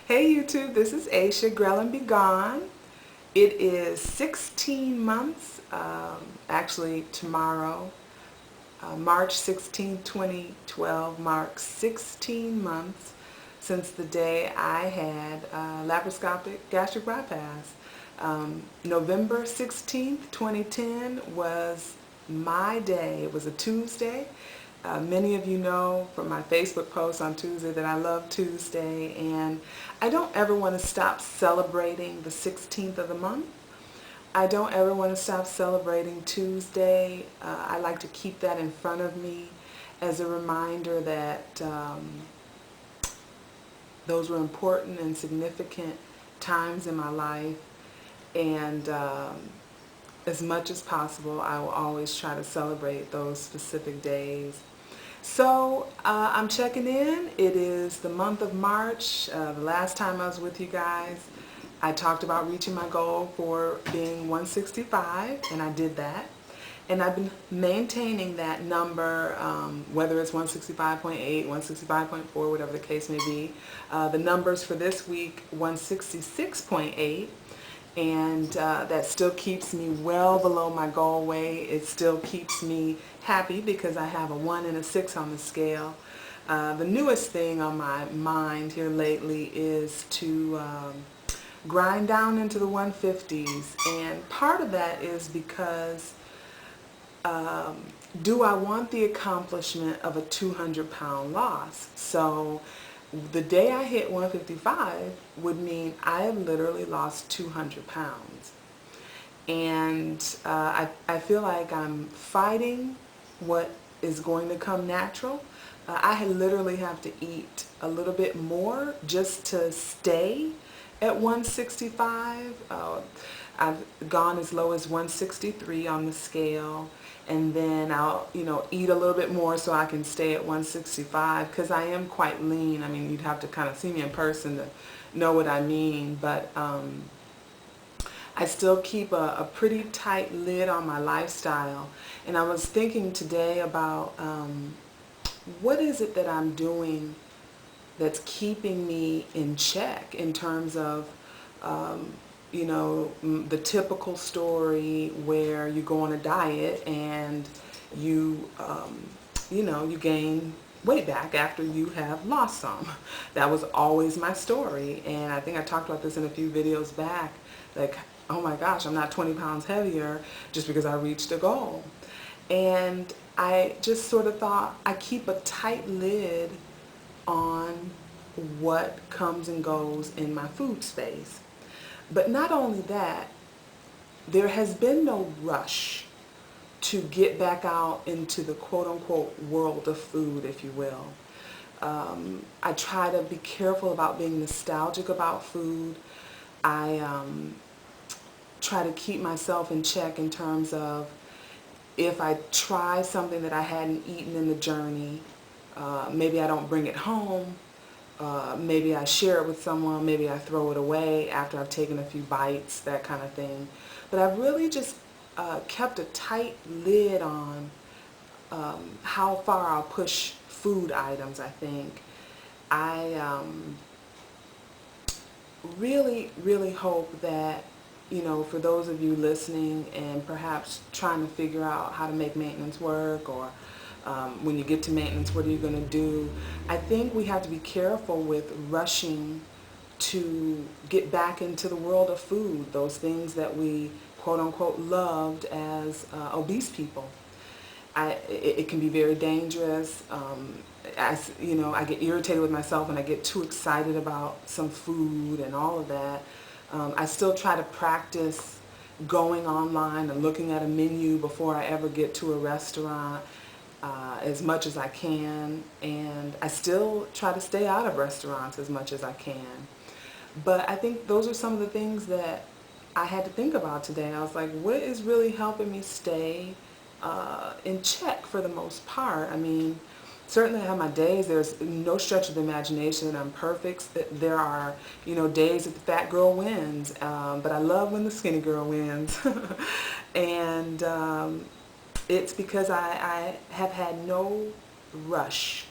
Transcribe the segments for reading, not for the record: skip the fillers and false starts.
Hey YouTube, this is Aisha, Grell and Be Gone. It is 16 months, actually tomorrow, March 16, 2012 marks 16 months since the day I had laparoscopic gastric bypass. November 16th, 2010 was my day. It was a Tuesday. Many of you know from my Facebook post on Tuesday that I love Tuesday, and I don't ever want to stop celebrating the 16th of the month. I don't ever want to stop celebrating Tuesday. I like to keep that in front of me as a reminder that those were important and significant times in my life, and as much as possible I will always try to celebrate those specific days. So I'm checking in. It is the month of March. The last time I was with you guys, I talked about reaching my goal for being 165, and I did that. And I've been maintaining that number, whether it's 165.8, 165.4, whatever the case may be. The numbers for this week, 166.8. And that still keeps me well below my goal weight. It still keeps me happy because I have a 1 and a 6 on the scale. The newest thing on my mind here lately is to grind down into the 150s, and part of that is because do I want the accomplishment of a 200-pound loss? So the day I hit 155 would mean I have literally lost 200 pounds. And I feel like I'm fighting what is going to come natural. I literally have to eat a little bit more just to stay at 165. I've gone as low as 163 on the scale, and then I'll eat a little bit more so I can stay at 165 because I am quite lean. I mean, you'd have to kind of see me in person to know what I mean, but I still keep a pretty tight lid on my lifestyle. And I was thinking today about what is it that I'm doing that's keeping me in check in terms of the typical story where you go on a diet and you you gain weight back after you have lost some. That was always my story, and I think I talked about this in a few videos back, like, oh my gosh, I'm not 20 pounds heavier just because I reached a goal. And I just sort of thought I keep a tight lid on what comes and goes in my food space. But not only that, there has been no rush to get back out into the quote-unquote world of food, if you will. I try to be careful about being nostalgic about food. I try to keep myself in check in terms of if I try something that I hadn't eaten in the journey, maybe I don't bring it home. Maybe I share it with someone, maybe I throw it away after I've taken a few bites, that kind of thing. But I've really just kept a tight lid on how far I'll push food items, I think. I really hope that, for those of you listening and perhaps trying to figure out how to make maintenance work, or when you get to maintenance, what are you going to do? I think we have to be careful with rushing to get back into the world of food, those things that we quote-unquote loved as obese people. It can be very dangerous. I get irritated with myself and I get too excited about some food and all of that. I still try to practice going online and looking at a menu before I ever get to a restaurant as much as I can, and I still try to stay out of restaurants as much as I can. But I think those are some of the things that I had to think about today. I was like, what is really helping me stay in check for the most part? I mean, certainly I have my days. There's no stretch of the imagination that I'm perfect. There are, days that the fat girl wins, but I love when the skinny girl wins. And it's because I have had no rush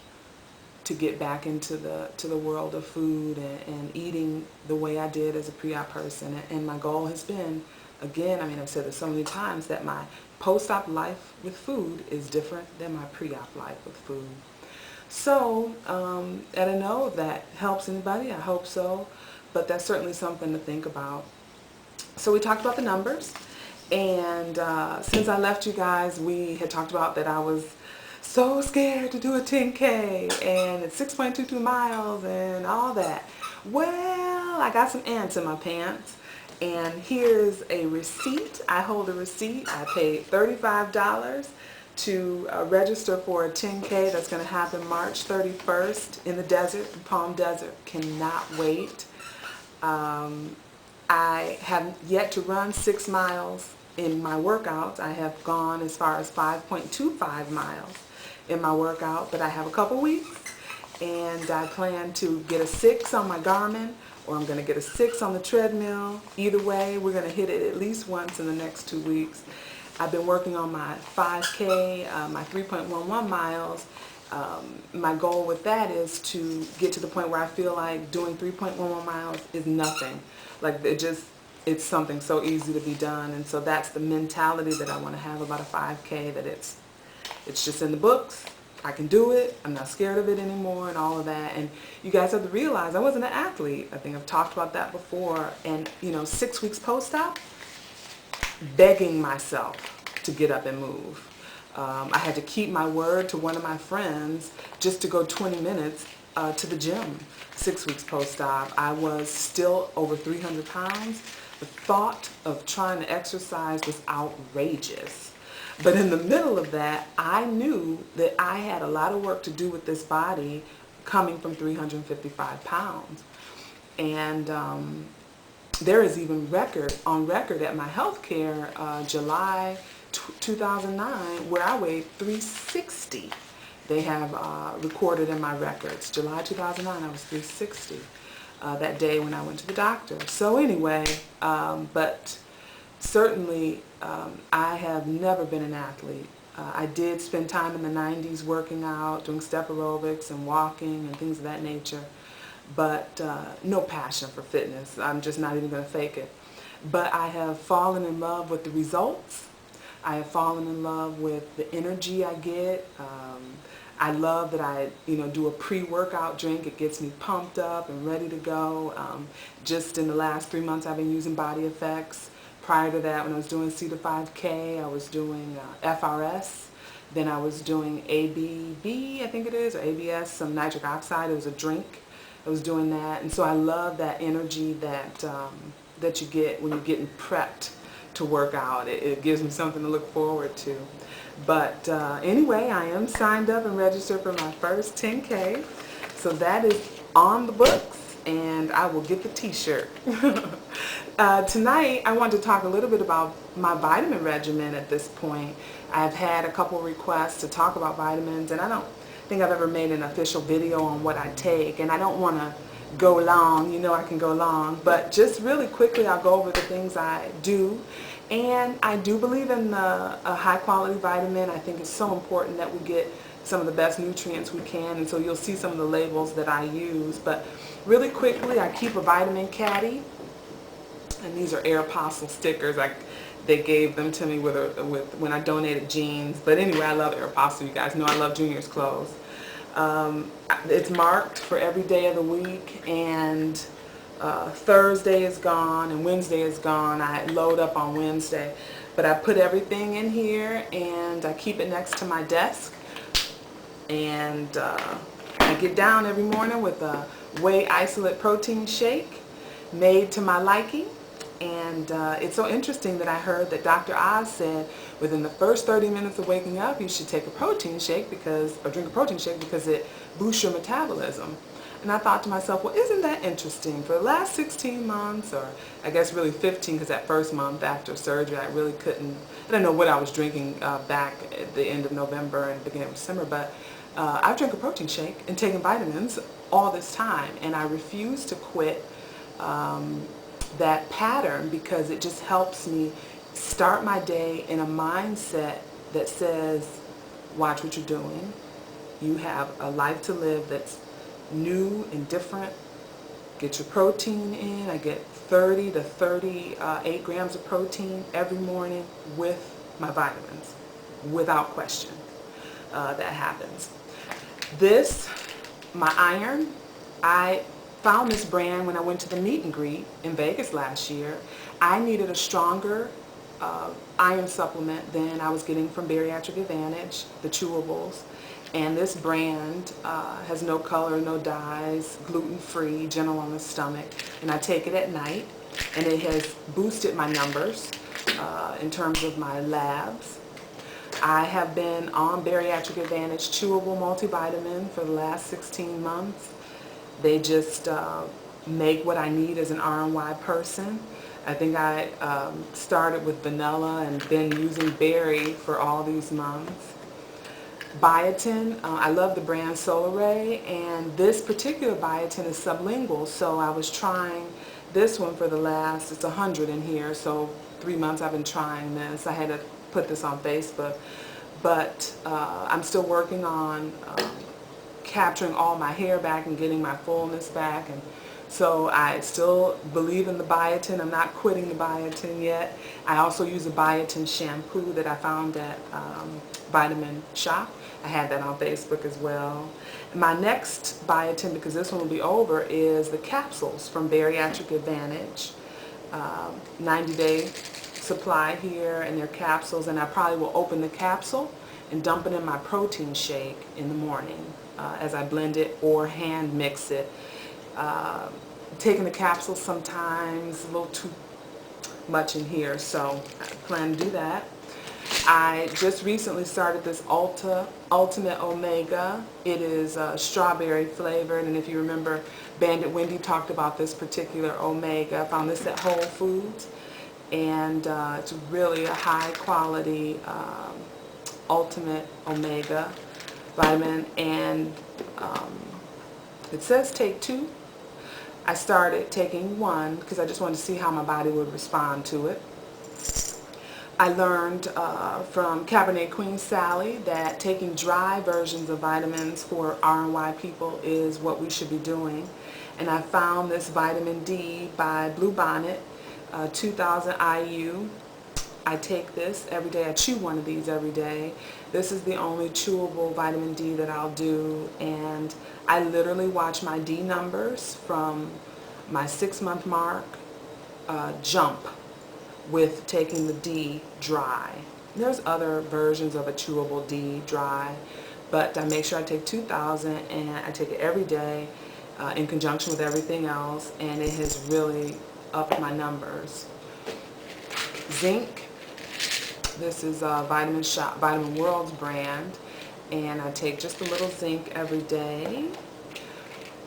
to get back into the world of food and eating the way I did as a pre-op person. And my goal has been, again, I mean, I've said this so many times, that my post-op life with food is different than my pre-op life with food. So, I don't know if that helps anybody. I hope so. But that's certainly something to think about. So we talked about the numbers. And since I left you guys, we had talked about that I was so scared to do a 10K and it's 6.22 miles and all that. Well, I got some ants in my pants. And here's a receipt. I hold a receipt. I paid $35 to register for a 10K that's going to happen March 31st in the desert, in Palm Desert. Cannot wait. I have yet to run 6 miles in my workouts. I have gone as far as 5.25 miles in my workout, but I have a couple weeks, and I plan to get a 6 on my Garmin, or I'm going to get a 6 on the treadmill. Either way, we're going to hit it at least once in the next 2 weeks. I've been working on my 5K, my 3.11 miles. My goal with that is to get to the point where I feel like doing 3.11 miles is nothing. Like it's something so easy to be done. And so that's the mentality that I want to have about a 5K, that it's just in the books. I can do it. I'm not scared of it anymore and all of that. And you guys have to realize I wasn't an athlete. I think I've talked about that before. And, 6 weeks post-op, begging myself to get up and move. I had to keep my word to one of my friends just to go 20 minutes to the gym 6 weeks post-op. I was still over 300 pounds. The thought of trying to exercise was outrageous. But in the middle of that, I knew that I had a lot of work to do with this body coming from 355 pounds. And there is even on record at my healthcare, July 2009, where I weighed 360. They have recorded in my records. July 2009, I was 360 that day when I went to the doctor. So anyway, but certainly I have never been an athlete. I did spend time in the 90s working out, doing step aerobics and walking and things of that nature, but no passion for fitness. I'm just not even going to fake it. But I have fallen in love with the results. I have fallen in love with the energy I get. I love that I, do a pre-workout drink. It gets me pumped up and ready to go. Just in the last 3 months, I've been using Body Effects. Prior to that, when I was doing C to 5K, I was doing FRS. Then I was doing ABB, I think it is, or ABS, some nitric oxide. It was a drink. I was doing that. And so I love that energy that you get when you're getting prepped to work out. It gives me something to look forward to. But anyway, I am signed up and registered for my first 10K. So that is on the books, and I will get the t-shirt. Tonight, I want to talk a little bit about my vitamin regimen at this point. I've had a couple requests to talk about vitamins, and I don't think I've ever made an official video on what I take, and I don't want to go long. I can go long, but just really quickly I'll go over the things I do. And I do believe in a high quality vitamin. I think it's so important that we get some of the best nutrients we can, and so you'll see some of the labels that I use. But really quickly, I keep a vitamin caddy, and these are Aeropostale stickers. They gave them to me with when I donated jeans. But anyway, I love Aeropostale. You guys know I love Junior's clothes. It's marked for every day of the week, and Thursday is gone and Wednesday is gone. I load up on Wednesday, but I put everything in here and I keep it next to my desk, and I get down every morning with a whey isolate protein shake made to my liking. And it's so interesting that I heard that Dr. Oz said within the first 30 minutes of waking up you should take a protein shake or drink a protein shake because it boosts your metabolism. And I thought to myself, well, isn't that interesting? For the last 16 months, or I guess really 15, because that first month after surgery I really couldn't, I don't know what I was drinking back at the end of November and beginning of December, but I've drank a protein shake and taken vitamins all this time, and I refuse to quit that pattern because it just helps me start my day in a mindset that says, watch what you're doing. You have a life to live that's new and different. Get your protein in. I get 30 to 38 grams of protein every morning with my vitamins, without question. That happens. This, my iron, I found this brand when I went to the meet and greet in Vegas last year. I needed a stronger iron supplement than I was getting from Bariatric Advantage, the chewables. And this brand has no color, no dyes, gluten-free, gentle on the stomach. And I take it at night, and it has boosted my numbers in terms of my labs. I have been on Bariatric Advantage chewable multivitamin for the last 16 months. They just make what I need as an RNY person. I think I started with vanilla and been using berry for all these months. Biotin, I love the brand Solaray, and this particular biotin is sublingual, so I was trying this one for the last, it's 100 in here, so 3 months I've been trying this. I had to put this on Facebook, but I'm still working on capturing all my hair back and getting my fullness back, and so I still believe in the biotin. I'm not quitting the biotin yet. I also use a biotin shampoo that I found at Vitamin Shop. I had that on Facebook as well. My next biotin, because this one will be over, is the capsules from Bariatric Advantage. 90-day supply here, and they're capsules, and I probably will open the capsule and dump it in my protein shake in the morning as I blend it or hand mix it. Taking the capsule sometimes a little too much in here, so I plan to do that. I just recently started this Ultimate Omega. It is strawberry flavored, and if you remember, Bandit Wendy talked about this particular Omega. I found this at Whole Foods, and it's really a high quality Ultimate Omega vitamin, and it says take 2. I started taking 1 because I just wanted to see how my body would respond to it. I learned from Cabernet Queen Sally that taking dry versions of vitamins for RNY people is what we should be doing. And I found this vitamin D by Blue Bonnet, 2000 IU. I take this every day. I chew one of these every day. This is the only chewable vitamin D that I'll do, and I literally watch my D numbers from my 6-month mark jump with taking the D dry. There's other versions of a chewable D dry, but I make sure I take 2000, and I take it every day in conjunction with everything else, and it has really upped my numbers. Zinc. This is Vitamin World's brand, and I take just a little zinc every day.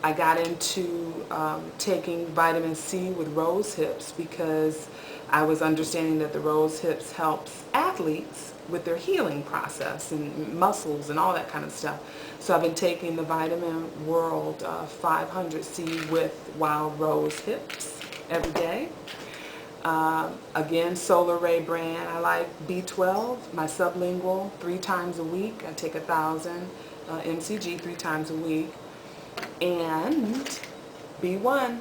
I got into taking vitamin C with rose hips because I was understanding that the rose hips helps athletes with their healing process and muscles and all that kind of stuff. So I've been taking the Vitamin World 500C with wild rose hips every day. Again, Solaray brand. I like B12, my sublingual, 3 times a week. I take 1,000 mcg 3 times a week. And B1.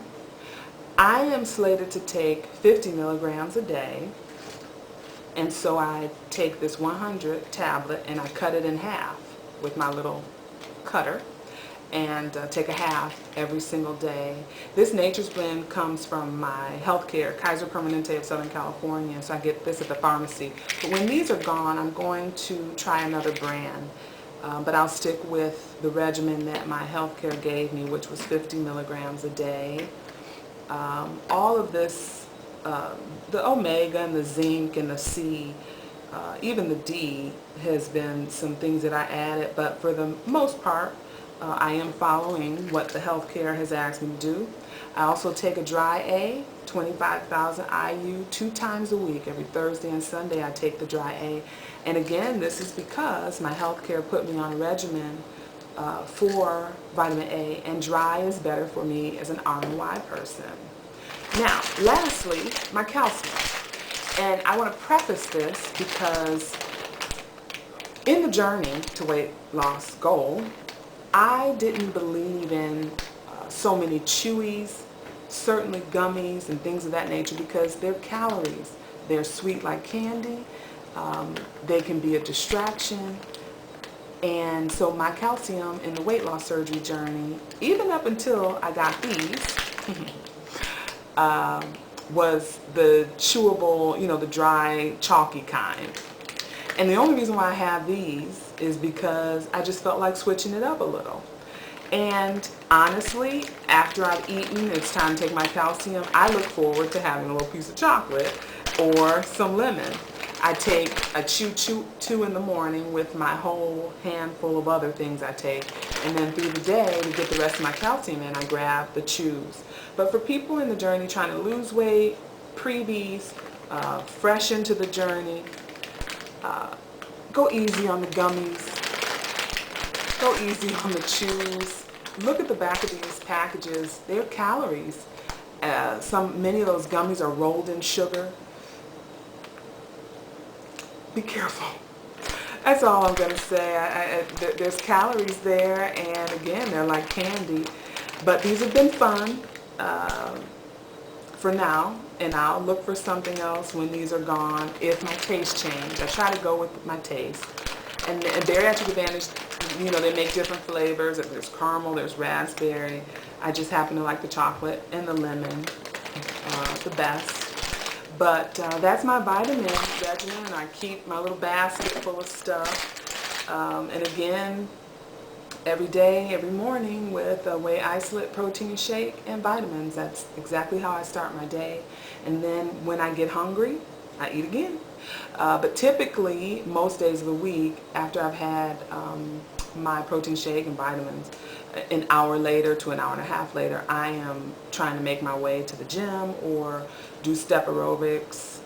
I am slated to take 50 milligrams a day, and so I take this 100 tablet and I cut it in half with my little cutter, and take a half every single day. This Nature's Blend comes from my healthcare, Kaiser Permanente of Southern California, so I get this at the pharmacy. But when these are gone, I'm going to try another brand, but I'll stick with the regimen that my healthcare gave me, which was 50 milligrams a day. All of this, the Omega and the zinc and the C, even the D has been some things that I added, but for the most part, I am following what the healthcare has asked me to do. I also take a dry A, 25,000 IU, 2 times a week. Every Thursday and Sunday I take the dry A. And again, this is because my healthcare put me on a regimen for vitamin A, and dry is better for me as an RNY person. Now, lastly, my calcium. And I want to preface this because in the journey to weight loss goal, I didn't believe in so many chewies, certainly gummies and things of that nature, because they're calories. They're sweet like candy. They can be a distraction. And so my calcium in the weight loss surgery journey, even up until I got these, was the chewable, you know, the dry, chalky kind. And the only reason why I have these is because I just felt like switching it up a little. And honestly, after I've eaten, it's time to take my calcium, I look forward to having a little piece of chocolate or some lemon. I take a chew in the morning with my whole handful of other things I take. And then through the day, to get the rest of my calcium in, I grab the chews. But for people in the journey trying to lose weight, preemies, fresh into the journey, go easy on the gummies. Go easy on the chews. Look at the back of these packages. They're calories. Many of those gummies are rolled in sugar. Be careful. That's all I'm going to say. There's calories there, and again, they're like candy. But these have been fun for now, and I'll look for something else when these are gone if my taste change. I try to go with my taste. And Bariatric Advantage, you know, they make different flavors. There's caramel, there's raspberry. I just happen to like the chocolate and the lemon the best. But that's my vitamin regimen. I keep my little basket full of stuff. And again, every day, every morning with a whey isolate protein shake and vitamins. That's exactly how I start my day. And then when I get hungry, I eat again. But typically, most days of the week, after I've had my protein shake and vitamins, an hour later to an hour and a half later, I am trying to make my way to the gym or do step aerobics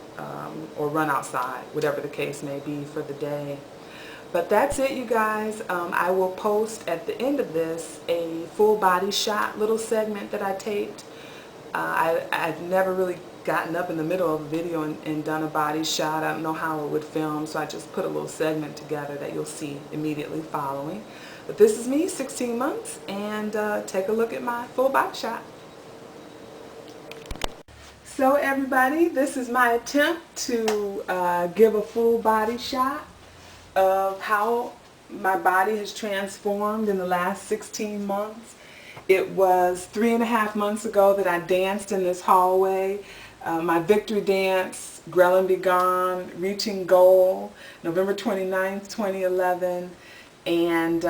or run outside, whatever the case may be for the day. But that's it, you guys. I will post at the end of this a full body shot little segment that I taped. I've never really gotten up in the middle of a video and done a body shot. I don't know how it would film, so I just put a little segment together that you'll see immediately following. But this is me, 16 months, and take a look at my full body shot. So everybody, this is my attempt to give a full body shot of how my body has transformed in the last 16 months. It was 3.5 months ago that I danced in this hallway. My victory dance, Grell and Be Gone, Reaching Goal, November 29th, 2011. And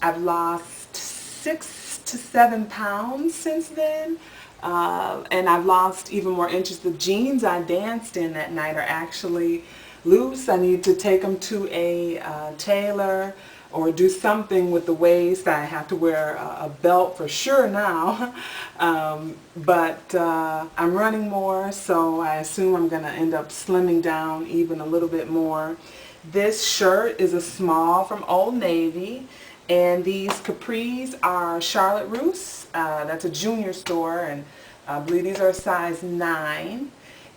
I've lost 6 to 7 pounds since then. And I've lost even more inches. The jeans I danced in that night are actually loose. I need to take them to a tailor or do something with the waist. I have to wear a belt for sure now. But I'm running more, so I assume I'm going to end up slimming down even a little bit more. This shirt is a small from Old Navy, and these capris are Charlotte Russe. That's a junior store, and I believe these are a size 9.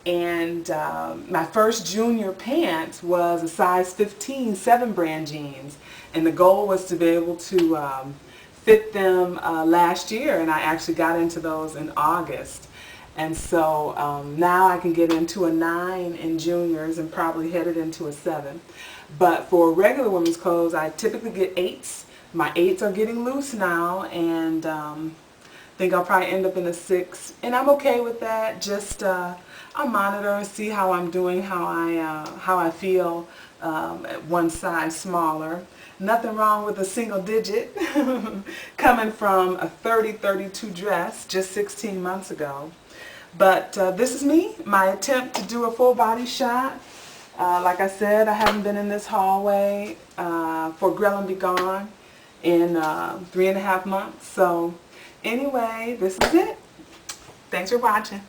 And my first junior pants was a size 15 7 brand jeans, and the goal was to be able to fit them last year, and I actually got into those in August. And so now I can get into a 9 in juniors and probably headed into a 7. But for regular women's clothes, I typically get 8s. My 8s are getting loose now, and I think I'll probably end up in a 6. And I'm okay with that. Just I'll monitor and see how I'm doing, how I feel at one size smaller. Nothing wrong with a single digit coming from a 30-32 dress just 16 months ago. But this is me, my attempt to do a full body shot. Like I said, I haven't been in this hallway for Grell and Be Gone in 3.5 months. So anyway, this is it. Thanks for watching.